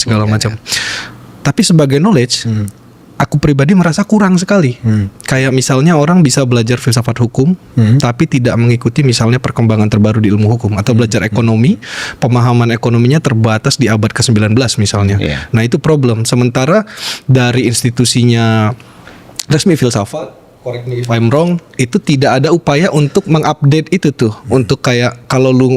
segala macam. Tapi sebagai knowledge, aku pribadi merasa kurang sekali. Kayak misalnya orang bisa belajar filsafat hukum, tapi tidak mengikuti misalnya perkembangan terbaru di ilmu hukum, atau belajar ekonomi, pemahaman ekonominya terbatas di abad ke-19 misalnya. Nah itu problem. Sementara dari institusinya resmi filsafat, correct me if I'm wrong, itu tidak ada upaya untuk mengupdate itu tuh. Untuk kayak kalau lu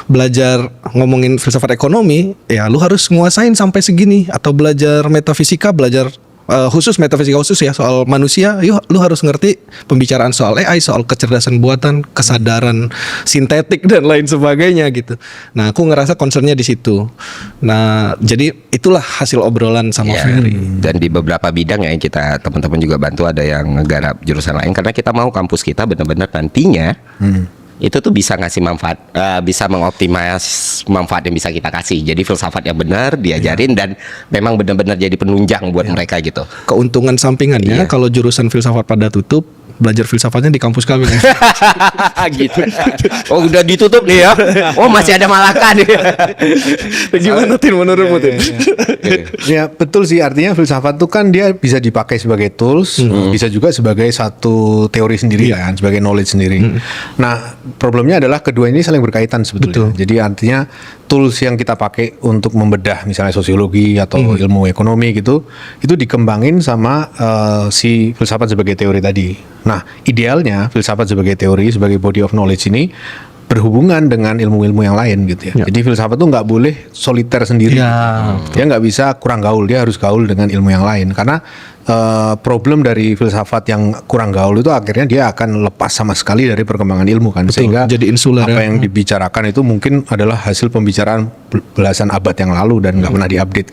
belajar ngomongin filsafat ekonomi, ya lu harus nguasain sampai segini. Atau belajar metafisika, belajar khusus metafisika khusus ya soal manusia, yuk lu harus ngerti pembicaraan soal AI, soal kecerdasan buatan, kesadaran sintetik dan lain sebagainya gitu. Nah aku ngerasa concernnya di situ. Nah jadi itulah hasil obrolan sama Ferry. Dan di beberapa bidang ya yang kita teman-teman juga bantu, ada yang nggarap jurusan lain karena kita mau kampus kita benar-benar nantinya itu tuh bisa ngasih manfaat, bisa mengoptimas manfaat yang bisa kita kasih. Jadi filsafat yang benar diajarin dan memang benar-benar jadi penunjang buat mereka gitu. Keuntungan sampingannya kalau jurusan filsafat pada tutup, belajar filsafatnya di kampus kami. Gitu. Oh udah ditutup nih ya. Oh masih ada Malaka nih. Gimana Tin menurutmu Tin? Ya betul sih, artinya filsafat itu kan dia bisa dipakai sebagai tools, bisa juga sebagai satu teori sendiri kan, sebagai knowledge sendiri. Nah problemnya adalah kedua ini saling berkaitan sebetulnya. Jadi artinya tools yang kita pakai untuk membedah misalnya sosiologi atau ilmu ekonomi gitu, itu dikembangin sama si filsafat sebagai teori tadi. Nah idealnya filsafat sebagai teori, sebagai body of knowledge ini berhubungan dengan ilmu-ilmu yang lain gitu ya. Jadi filsafat tuh nggak boleh soliter sendiri. Dia nggak bisa kurang gaul, dia harus gaul dengan ilmu yang lain. Karena problem dari filsafat yang kurang gaul itu akhirnya dia akan lepas sama sekali dari perkembangan ilmu kan. Sehingga jadi insular apa yang dibicarakan itu mungkin adalah hasil pembicaraan belasan abad yang lalu dan nggak pernah diupdate.